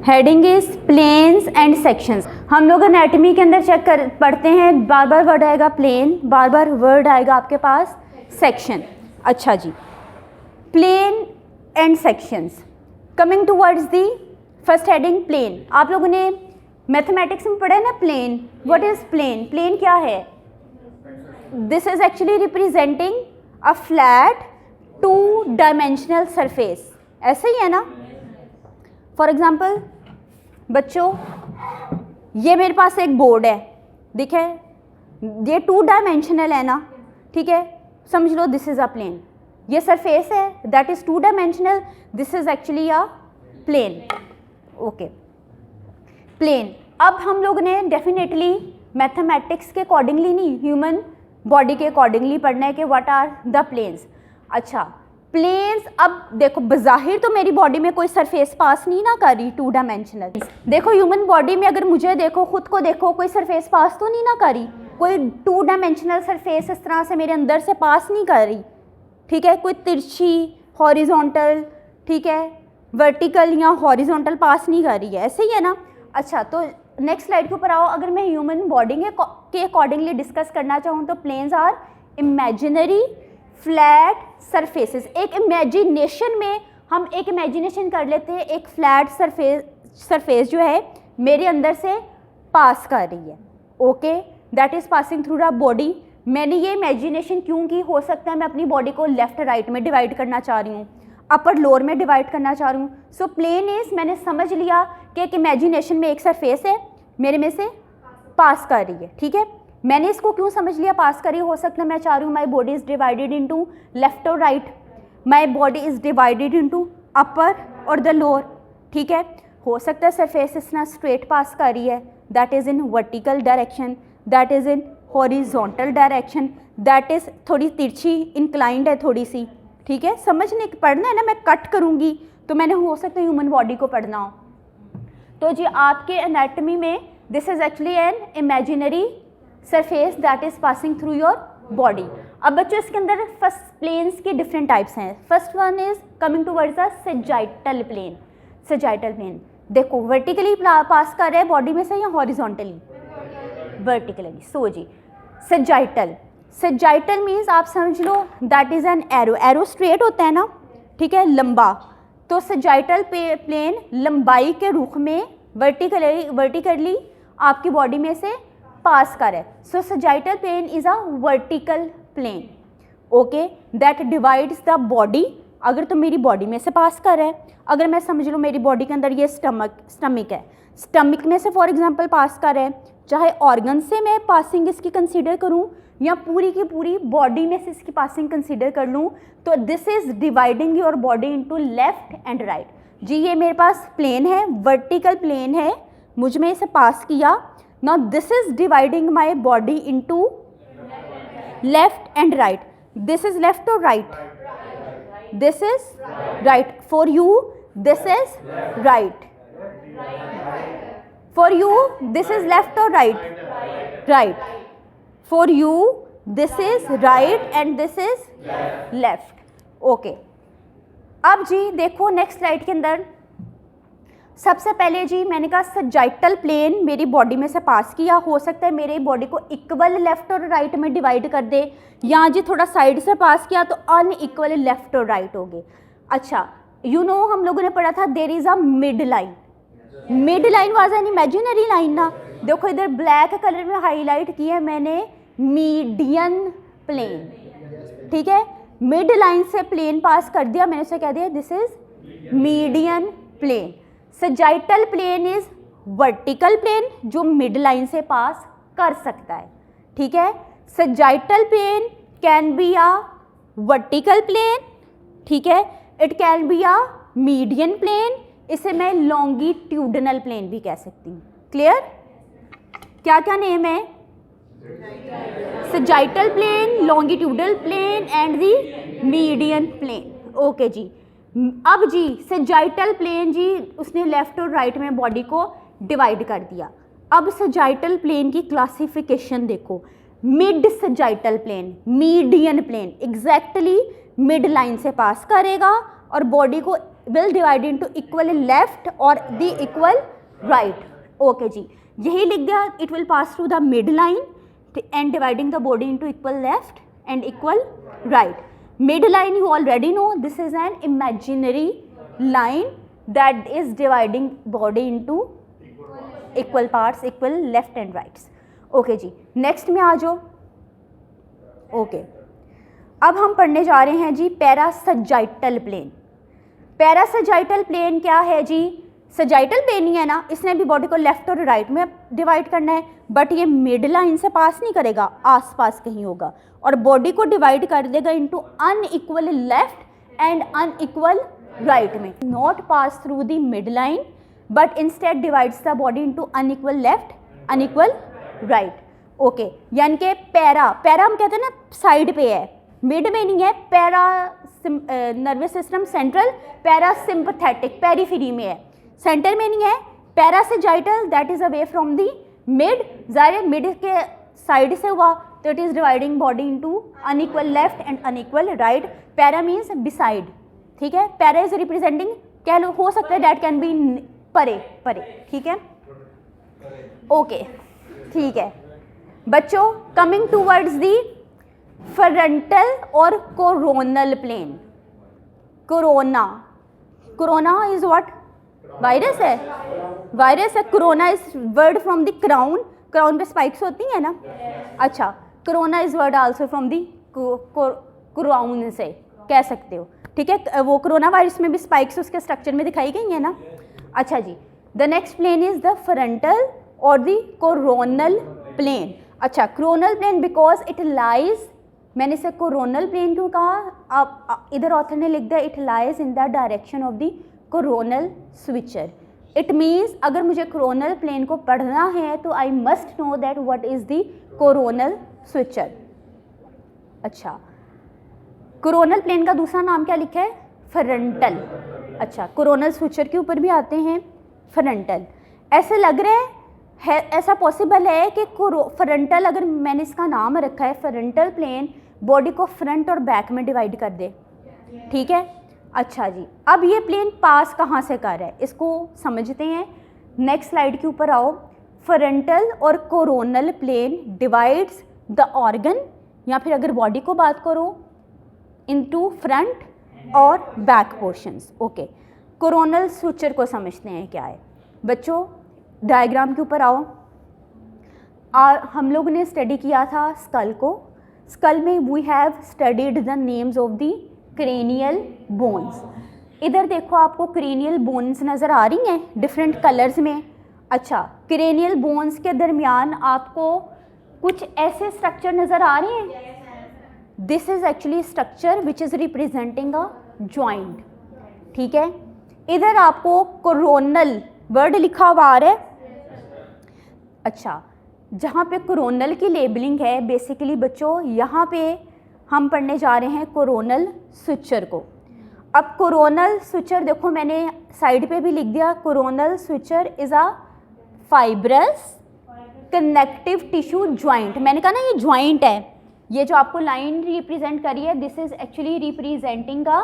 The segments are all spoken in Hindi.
Heading is planes and sections. हम लोग एनाटॉमी के अंदर पढ़ते हैं, बार बार वर्ड आएगा प्लेन, बार बार वर्ड आएगा आपके पास सेक्शन। अच्छा जी, plane and sections. Coming towards the first heading plane. आप लोगों ने मैथमेटिक्स में पढ़ा है ना plane. What is plane? Plane क्या है? This is actually representing a flat 2 dimensional surface. ऐसे ही है ना। फॉर एग्जाम्पल बच्चों, ये मेरे पास एक बोर्ड है, दिखे, ये 2 डायमेंशनल है ना, ठीक है, समझ लो दिस इज अ प्लेन। ये सरफेस है that is 2 dimensional, this is actually a plane. Okay, plane. अब हम लोग ने डेफिनेटली मैथमेटिक्स के अकॉर्डिंगली नहीं, ह्यूमन बॉडी के अकॉर्डिंगली पढ़ना है कि व्हाट आर द प्लेन्स। अच्छा, प्लेन्स, अब देखो बज़ाहिर तो मेरी बॉडी में कोई सरफेस पास नहीं ना कर रही 2 डायमेंशनल। देखो ह्यूमन बॉडी में अगर मुझे देखो, खुद को देखो, कोई सरफेस पास तो नहीं ना कर रही, कोई 2 डायमेंशनल सरफेस इस तरह से मेरे अंदर से पास नहीं कर रही, ठीक है, कोई तिरछी, हॉरिजॉन्टल, ठीक है, वर्टिकल या हॉरिजॉन्टल पास नहीं कर रही है, ऐसे ही है ना। अच्छा, तो नेक्स्ट स्लाइड के ऊपर आओ। अगर मैं ह्यूमन बॉडी के अकॉर्डिंगली डिस्कस करना चाहूँ तो planes are imaginary flat surfaces. एक इमेजिनेशन में हम एक इमेजिनेशन कर लेते हैं, एक फ्लैट सरफेस जो है मेरे अंदर से पास कर रही है। Okay, that is passing through the body. मैंने ये इमेजिनेशन क्यों की? हो सकता है मैं अपनी बॉडी को लेफ्ट राइट में डिवाइड करना चाह रही हूँ, अपर लोअर में डिवाइड करना चाह रही हूँ। सो प्लेन इज, मैंने समझ लिया कि एक इमेजिनेशन में एक सरफेस है मेरे में से पास कर रही है, ठीक है। मैंने इसको क्यों समझ लिया पास करी? हो सकता है मैं चाह रही हूँ my body is divided into left और right, my body is divided into upper और द लोअर, ठीक है। हो सकता है सरफेस इस तरह स्ट्रेट पास कर रही है, that is in vertical direction, that is in horizontal direction, that is थोड़ी तिरछी इंक्लाइंड है थोड़ी सी, ठीक है। समझने पढ़ना है ना, मैं कट करूँगी तो मैंने हो सकता है ह्यूमन बॉडी को पढ़ना हो। तो जी आपके एनाटॉमी में this is actually an imaginary surface that is passing through your body. अब बच्चों इसके अंदर फर्स्ट प्लेन्स की डिफरेंट टाइप्स हैं। First one is coming towards the sagittal plane. Sagittal plane देखो वर्टिकली पास कर रहा है बॉडी में से या हॉरिजॉन्टली? वर्टिकली। सो जी सजाइटल, सजाइटल मीन्स आप समझ लो that is an arrow. Arrow straight होता है ना, ठीक है, लंबा। तो सजाइटल प्लेन लंबाई के रुख में वर्टिकली आपकी बॉडी में से पास कर है। So sagittal plane is a vertical plane, okay, that divides the body. अगर तो मेरी बॉडी में से पास कर है, अगर मैं समझ लूँ मेरी बॉडी के अंदर ये स्टमक है, स्टमक में से फॉर एग्जांपल पास कर है, चाहे ऑर्गन से मैं पासिंग इसकी कंसीडर करूँ या पूरी की पूरी बॉडी में से इसकी पासिंग कंसीडर कर लूँ, तो this is dividing your body into left and right. जी ये मेरे पास प्लेन है, वर्टिकल प्लेन है, मुझ में इसे पास किया। Now this is dividing my body into left and right. This is left or right? This is right. For you, this is right. For you, this is left or right? Right. For you, this is right and this is left. Okay. अब जी देखो नेक्स्ट स्लाइड के अंदर सबसे पहले जी मैंने कहा सजाइटल प्लेन मेरी बॉडी में से पास किया। हो सकता है मेरी बॉडी को इक्वल लेफ्ट और राइट में डिवाइड कर दे, या जी थोड़ा साइड से पास किया तो अनइक्वल लेफ्ट और राइट हो गए। अच्छा, यू नो हम लोगों ने पढ़ा था there is a mid line. Mid line was an imaginary line ना। देखो इधर ब्लैक कलर में हाईलाइट किया है मैंने मीडियन प्लेन, ठीक है। मिड लाइन से प्लेन पास कर दिया, मैंने उसे कह दिया this is median plane. Sagittal plane is vertical plane जो मिड लाइन से पास कर सकता है, ठीक है। Sagittal plane can be a vertical plane, ठीक है, it can be a median plane, इसे मैं लॉन्गिट्यूडनल प्लेन भी कह सकती हूँ। क्लियर? क्या क्या नेम है? Sagittal plane, longitudinal plane and the median plane. Okay जी, अब जी सजाइटल प्लेन जी उसने लेफ्ट और राइट में बॉडी को डिवाइड कर दिया। अब सजाइटल प्लेन की क्लासिफिकेशन देखो, mid sagittal plane, median plane, exactly mid line से पास करेगा और बॉडी को will divide into equal left or the equal right. Okay जी, यही लिख दिया. It will pass through the midline and dividing the body into equal left and equal right. Midline you already know, this is an imaginary line that is dividing body into equal parts, equal left and rights. Okay ji, next में आ जाओ. Okay, अब हम पढ़ने जा रहे हैं जी पैरासजाइटल प्लेन. पैरासजाइटल प्लेन क्या है जी? सजाइटल प्लेन ही है ना, इसने भी बॉडी को लेफ्ट और राइट में डिवाइड करना है, बट ये मिड लाइन से पास नहीं करेगा, आसपास कहीं होगा और बॉडी को डिवाइड कर देगा into unequal left and unequal right में. Not pass through the mid line but instead divides the body into unequal left unequal right. Okay, यानी कि पैरा हम कहते हैं ना साइड पे है, मिड में नहीं है. Para nervous system central, parasympathetic periphery में है, सेंटर में नहीं है. Parasagittal that is away from the mid, ज़ाहिर मिड के साइड से हुआ तो it is dividing body into unequal left and unequal right. Para means beside, ठीक है. पैरा इज रिप्रेजेंटिंग, कह लो, हो सकता है डैट कैन बी परे, ठीक है. ओके, ठीक है बच्चों. कमिंग टूवर्ड्स दी फ्रंटल और coronal plane. Corona is what? Virus है. Corona is word from the crown पे स्पाइक्स होती हैं ना. अच्छा, corona is word also from the crown से कह सकते हो, ठीक है. वो कोरोना वायरस में भी स्पाइक्स उसके स्ट्रक्चर में दिखाई गई है ना. अच्छा जी, the next plane is the frontal और द कोरोनल प्लेन. अच्छा, coronal plane because it lies, मैंने इसे कोरोनल प्लेन क्यों कहा? आप इधर ऑथर ने लिख दिया it lies in the direction of the coronal switcher. It means अगर मुझे कोरोनल प्लेन को पढ़ना है तो I must know that what is the coronal switcher. अच्छा, कोरोनल प्लेन का दूसरा नाम क्या लिखा है? फ्रंटल. अच्छा, कोरोनल स्विचर के ऊपर भी आते हैं फ्रंटल. ऐसे लग रहा है ऐसा पॉसिबल है कि फ्रंटल, अगर मैंने इसका नाम रखा है फ्रंटल प्लेन, बॉडी को फ्रंट और बैक में डिवाइड कर दे, ठीक है. अच्छा जी, अब ये प्लेन पास कहाँ से कर रहा है इसको समझते हैं. नेक्स्ट स्लाइड के ऊपर आओ. फ्रंटल और coronal plane divides the organ, या फिर अगर बॉडी को बात करो, इनटू फ्रंट और back portions. Okay, coronal suture को समझते हैं क्या है बच्चों. डायग्राम के ऊपर आओ. हम लोग ने स्टडी किया था स्कल को. स्कल में we have studied the names of the cranial bones. इधर देखो आपको क्रेनियल बोन्स नज़र आ रही हैं डिफरेंट कलर्स में. अच्छा, क्रेनियल बोन्स के दरमियान आपको कुछ ऐसे स्ट्रक्चर नज़र आ रहे हैं. This is actually structure which is representing a joint, ठीक है. इधर आपको कोरोनल वर्ड लिखा हुआ आ रहा है. अच्छा, जहाँ पे कोरोनल की लेबलिंग है बेसिकली बच्चों, यहाँ पे हम पढ़ने जा रहे हैं कोरोनल स्विचर को. अब कोरोनल स्विचर देखो मैंने साइड पे भी लिख दिया. Coronal switcher is a fibrous connective tissue joint. मैंने कहा ना ये ज्वाइंट है, ये जो आपको लाइन रिप्रेजेंट करी है this is actually representing a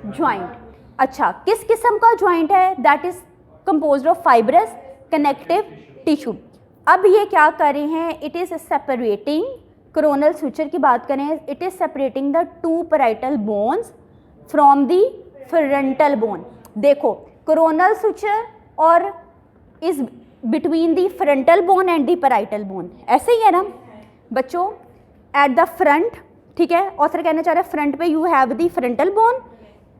joint. अच्छा, किस किस्म का ज्वाइंट है? That is composed of fibrous connective tissue. अब ये क्या कर रहे हैं? It is separating, coronal switcher की बात करें, it is separating the two parietal bones from the frontal bone. देखो, कोरोनल स्विचर और is between the frontal bone and the parietal bone, ऐसे ही है ना बच्चों. एट द फ्रंट, ठीक है, ऑथर कहना चाह रहे हैं फ्रंट पे you have the frontal bone,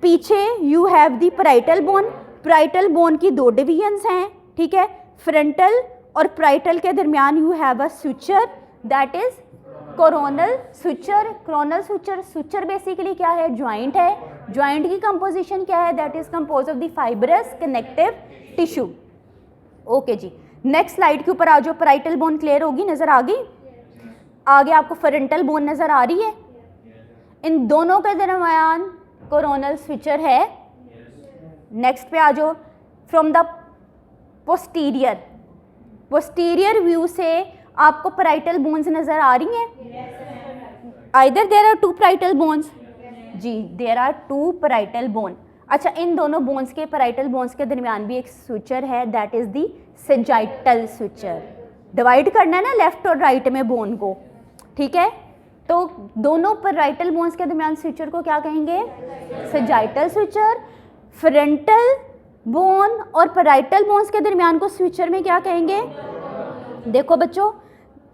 पीछे you have the parietal bone. Parietal bone की दो डिवीजन्स हैं, ठीक है. फ्रंटल और पैराइटल के दरमियान you have a suture that is coronal suture. Coronal suture basically क्या है? ज्वाइंट है. ज्वाइंट की कंपोजिशन क्या है? That is compose of the fibrous connective tissue. Okay जी, नेक्स्ट स्लाइड के ऊपर आ जाओ. पैराइटल बोन क्लियर होगी, नजर आ गई. आगे आपको फ्रंटल बोन नजर आ रही है. इन दोनों के दरमियान कोरोनल स्विचर है. नेक्स्ट पे आ जाओ. फ्रॉम द पोस्टीरियर व्यू से आपको पैराइटल बोन्स नजर आ रही हैं. Either there are two parietal bones. जी, there are two parietal bone. अच्छा, इन दोनों बोन्स के, पैराइटल बोन्स के दरमियान भी एक सुचर है, that is the sagittal suture. Divide करना है ना लेफ्ट और राइट में बोन को, ठीक है, तो दोनों पैराइटल बोन्स के दरमियान सुचर को क्या कहेंगे? Sagittal suture. फ्रंटल बोन और पैराइटल बोन्स के दरमियान को सुचर में क्या कहेंगे? देखो बच्चों,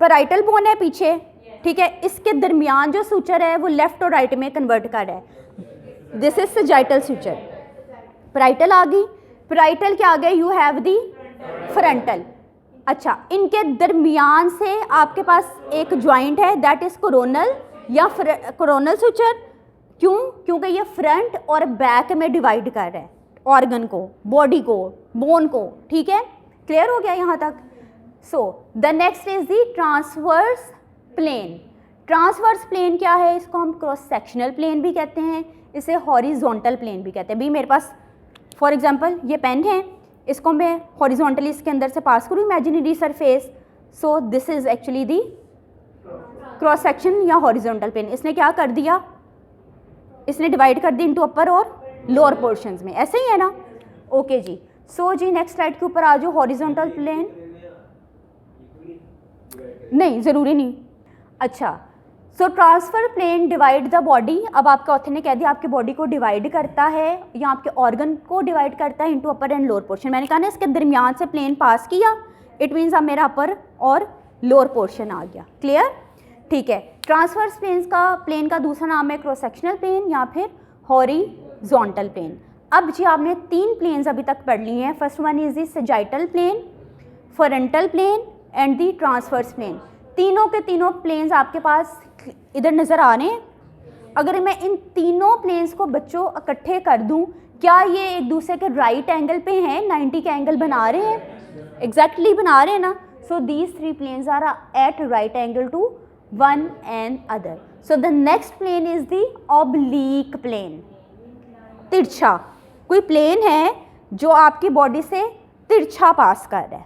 पैराइटल बोन है पीछे, ठीक है, इसके दरमियान जो सुचर है वो लेफ्ट और राइट में कन्वर्ट कर रहा है, this is sagittal suture. Parietal आ गई, पैराइटल के आगे यू हैव दी फ्रंटल। अच्छा, इनके दरमियान से आपके पास एक ज्वाइंट है, दैट इज कोरोनल या कोरोनल सुचर। क्यों? क्योंकि ये फ्रंट और बैक में डिवाइड कर रहा है ऑर्गन को, बॉडी को, बोन को, ठीक है, क्लियर हो गया यहाँ तक? So the next is the transverse plane. Transverse plane क्या है? इसको हम क्रॉस सेक्शनल प्लेन भी कहते हैं, इसे हॉरिजॉन्टल प्लेन भी कहते हैं। भाई मेरे पास फॉर एग्जांपल ये पेन है, इसको मैं हॉरिजॉन्टली इसके अंदर से पास करूँ imaginary surface, so this is actually the cross section या हॉरिजॉन्टल प्लेन। इसने क्या कर दिया? इसने डिवाइड कर दी इनटू अपर और लोअर पोर्शंस में, ऐसे ही है ना? ओके जी। सो जी नेक्स्ट स्लाइड के ऊपर आ जाओ। हॉरिजॉन्टल प्लेन नहीं, ज़रूरी नहीं। अच्छा, so transfer plane divide the body. अब आपके ऑथर ने कह दिया आपकी बॉडी को डिवाइड करता है या आपके ऑर्गन को डिवाइड करता है into upper and lower portion. मैंने कहा ना इसके दरमियान से प्लेन पास किया, इट मीन्स अब मेरा अपर और लोअर पोर्शन आ गया। क्लियर? ठीक है। ट्रांसवर्स प्लेन का दूसरा नाम है क्रॉस सेक्शनल प्लेन या फिर हॉरिजॉन्टल प्लेन। अब जी आपने 3 प्लेन्स अभी तक पढ़ ली हैं। First one is the sagittal plane, frontal plane and the transverse plane. तीनों के तीनों प्लेन्स आपके पास इधर नज़र आ रहे हैं। अगर मैं इन तीनों प्लेन्स को बच्चों इकट्ठे कर दूं, क्या ये एक दूसरे के राइट एंगल पे हैं? 90 के एंगल बना रहे हैं, एग्जैक्टली बना रहे हैं ना? So these 3 planes are at right angle to one and other. So the next plane is the oblique plane. तिरछा कोई प्लेन है जो आपकी बॉडी से तिरछा पास कर रहा है,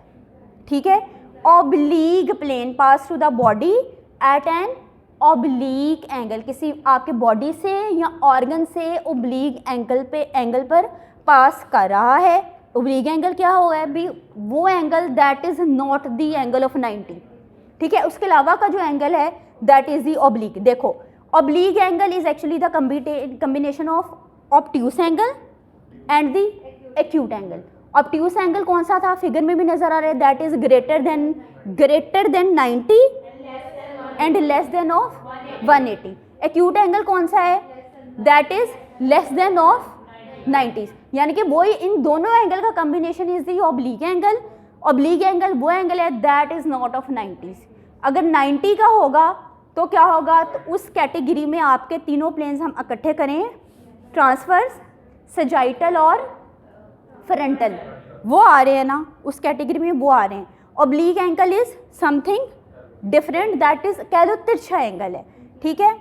ठीक है? Oblique plane pass through the body at an oblique angle, किसी आपके बॉडी से या ऑर्गन से ऑब्लीक एंगल पर पास कर रहा है। ऑब्लीक एंगल क्या होगा? भी वो angle that is not the angle of 90, ठीक है? उसके अलावा का जो एंगल है दैट इज दी ऑब्लीक। देखो, oblique angle is actually the combination of obtuse angle and the acute angle. Obtuse angle कौन सा था? फिगर में भी नजर आ रहा है, that is greater than 90 and less than of 180। Acute angle कौन सा है? That is less than of 90। यानी कि वो इन दोनों एंगल का combination is the oblique angle. Oblique angle वो एंगल है दैट इज नॉट ऑफ 90। अगर 90 का होगा तो क्या होगा? तो उस कैटेगरी में आपके तीनों प्लेन्स हम इकट्ठे करें, ट्रांसवर्स, सेजाइटल और फ्रंटल, वो आ रहे हैं ना, उस कैटेगरी में वो आ रहे हैं। Oblique angle is something different, that is कह दो तिरछा एंगल है, ठीक है?